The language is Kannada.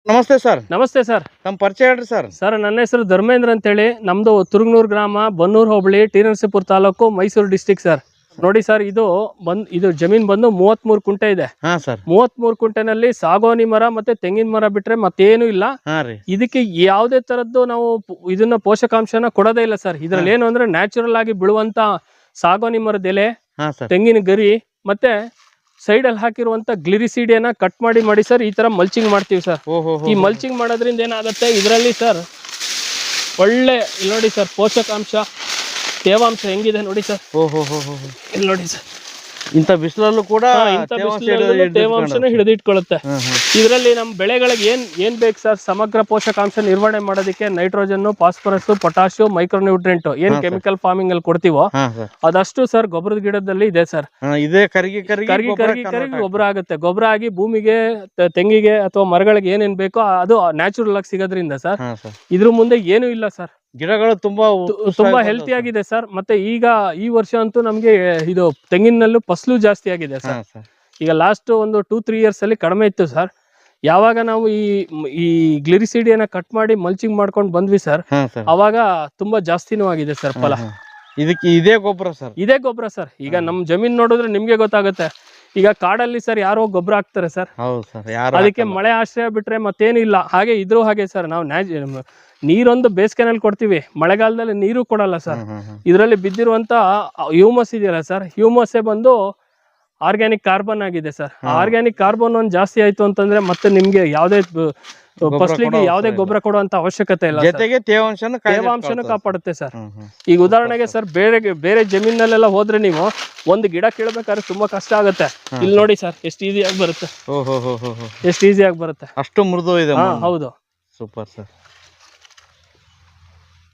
ನಮಸ್ತೆ ಸರ್. ನಮಸ್ತೆ ಸರ್. ನಮ್ಮ ಪರಿಚಯ ಹೇಳ್ರಿ ಸರ್. ಸರ್ ನನ್ನ ಹೆಸರು ಧರ್ಮೇಂದ್ರ ಅಂತೇಳಿ, ನಮ್ದು ತುರುಗನೂರು ಗ್ರಾಮ, ಬನ್ನೂರು ಹೋಬಳಿ, T Narasipura taluk, Mysuru district sir. ನೋಡಿ ಸರ್, ಇದು ಜಮೀನ್ ಬಂದು 33 ಕುಂಟೆ ಇದೆ. ಹಾ ಸರ್. 33 ಕುಂಟೆನಲ್ಲಿ ಸಾಗೋನಿ ಮರ ಮತ್ತೆ ತೆಂಗಿನ ಮರ ಬಿಟ್ರೆ ಮತ್ತೇನು ಇಲ್ಲ. ಇದಕ್ಕೆ ಯಾವುದೇ ತರದ್ದು ನಾವು ಇದನ್ನ ಪೋಷಕಾಂಶನ ಕೊಡೋದೇ ಇಲ್ಲ ಸರ್. ಇದ್ರಲ್ಲಿ ಏನು ಅಂದ್ರೆ ನ್ಯಾಚುರಲ್ ಆಗಿ ಬೀಳುವಂತ ಸಾಗೋನಿ ಮರದ ಎಲೆ, ತೆಂಗಿನ ಗರಿ ಮತ್ತೆ ಸೈಡ್ ಅಲ್ಲಿ ಹಾಕಿರುವಂತ ಗ್ಲಿರಿಸಿಡಿಯನ್ನ ಕಟ್ ಮಾಡಿ ಸರ್ ಈ ತರ ಮಲ್ಚಿಂಗ್ ಮಾಡ್ತೀವಿ ಸರ್. ಈ ಮಲ್ಚಿಂಗ್ ಮಾಡೋದ್ರಿಂದ ಏನಾಗುತ್ತೆ, ಇದರಲ್ಲಿ ಸರ್ ಒಳ್ಳೆ ನೋಡಿ ಸರ್ ಪೋಷಕಾಂಶ, ತೇವಾಂಶ ಹೆಂಗಿದೆ ನೋಡಿ ಸರ್. ಇಲ್ಲಿ ನೋಡಿ ಸರ್, ಇಂಥ ಬಿಸಿಲಲ್ಲೂ ಕೂಡ ತೇವಾಂಶನ ಹಿಡಿದಿಟ್ಕೊಳ್ಳುತ್ತೆ. ಇದರಲ್ಲಿ ನಮ್ಮ ಬೆಳೆಗಳಿಗೆ ಏನ್ ಬೇಕು ಸರ್, ಸಮಗ್ರ ಪೋಷಕಾಂಶ ನಿರ್ವಹಣೆ ಮಾಡೋದಕ್ಕೆ ನೈಟ್ರೋಜನ್, ಫಾಸ್ಫರಸ್, ಪೊಟಾಶು, ಮೈಕ್ರೋನ್ಯೂಟ್ರೆಂಟ್ ಏನ್ ಕೆಮಿಕಲ್ ಫಾರ್ಮಿಂಗ್ ಅಲ್ಲಿ ಕೊಡ್ತೀವೋ ಅದಷ್ಟು ಸರ್ ಗೊಬ್ಬರದ ಗಿಡದಲ್ಲಿ ಇದೆ ಸರ್. ಕರಗಿ ಗೊಬ್ಬರ ಆಗುತ್ತೆ. ಗೊಬ್ಬರ ಆಗಿ ಭೂಮಿಗೆ, ತೆಂಗಿಗೆ ಅಥವಾ ಮರಗಳಿಗೆ ಏನೇನ್ ಬೇಕೋ ಅದು ನ್ಯಾಚುರಲ್ ಆಗಿ ಸಿಗೋದ್ರಿಂದ ಸರ್ ಇದ್ರ ಮುಂದೆ ಏನು ಇಲ್ಲ ಸರ್. ಗಿಡಗಳು ತುಂಬಾ ಹೆಲ್ತಿ ಆಗಿದೆ ಸರ್. ಮತ್ತೆ ಈಗ ಈ ವರ್ಷ ಅಂತೂ ನಮ್ಗೆ ಇದು ತೆಂಗಿನಲ್ಲೂ ಫಸಲು ಜಾಸ್ತಿ ಆಗಿದೆ ಸರ್. ಈಗ ಲಾಸ್ಟ್ ಒಂದು 2-3 ಇಯರ್ಸ್ ಅಲ್ಲಿ ಕಡಿಮೆ ಇತ್ತು ಸರ್. ಯಾವಾಗ ನಾವು ಈ ಗ್ಲಿರಿಸಿಡಿಯನ್ನ ಕಟ್ ಮಾಡಿ ಮಲ್ಚಿಂಗ್ ಮಾಡ್ಕೊಂಡು ಬಂದ್ವಿ ಸರ್, ಅವಾಗ ತುಂಬಾ ಜಾಸ್ತಿನೂ ಆಗಿದೆ ಸರ್ ಫಲ. ಇದಕ್ಕೆ ಇದೇ ಗೊಬ್ಬರ ಸರ್. ಈಗ ನಮ್ ಜಮೀನ್ ನೋಡಿದ್ರೆ ನಿಮ್ಗೆ ಗೊತ್ತಾಗುತ್ತೆ. ಈಗ ಕಾಡಲ್ಲಿ ಸರ್ ಯಾರೋ ಗೊಬ್ಬರ ಹಾಕ್ತಾರೆ ಸರ್, ಅದಕ್ಕೆ ಮಳೆ ಆಶ್ರಯ ಬಿಟ್ರೆ ಮತ್ತೇನಿಲ್ಲ. ಹಾಗೆ ಇದ್ರೂ ಹಾಗೆ ಸರ್, ನಾವು ನೀರೊಂದು ಬೇಸಿಗೆನಲ್ಲಿ ಕೊಡ್ತೀವಿ, ಮಳೆಗಾಲದಲ್ಲಿ ನೀರು ಕೊಡಲ್ಲ ಸರ್. ಇದರಲ್ಲಿ ಬಿದ್ದಿರುವಂತ ಹ್ಯೂಮಸ್ ಇದೆಯಲ್ಲ ಸರ್, ಹ್ಯೂಮಸ್ಸೇ ಬಂದು ಆರ್ಗ್ಯಾನಿಕ್ ಕಾರ್ಬನ್ ಆಗಿದೆ ಸರ್. ಆರ್ಗ್ಯಾನಿಕ್ ಕಾರ್ಬನ್ ಒಂದು ಜಾಸ್ತಿ ಆಯ್ತು ಅಂತಂದ್ರೆ ಮತ್ತೆ ನಿಮ್ಗೆ ಯಾವ್ದೇ ಫಸಲಿಗೆ ಯಾವುದೇ ಗೊಬ್ಬರ ಕೊಡುವಂತ ಅವಶ್ಯಕತೆ ಇಲ್ಲ, ತೇವಾಂಶನೂ ಕಾಪಾಡುತ್ತೆ ಸರ್. ಈಗ ಉದಾಹರಣೆಗೆ ಸರ್, ಬೇರೆ ಜಮೀನಲ್ಲೆಲ್ಲ ಹೋದ್ರೆ ನೀವು ಒಂದು ಗಿಡ ಕೀಳ್ಬೇಕಾದ್ರೆ ತುಂಬಾ ಕಷ್ಟ ಆಗುತ್ತೆ. ಇಲ್ಲಿ ನೋಡಿ ಸರ್ ಎಷ್ಟು ಈಸಿಯಾಗಿ ಬರುತ್ತೆ, ಅಷ್ಟು ಮೃದು ಇದೆ. ಹೌದು, ಸೂಪರ್ ಸರ್.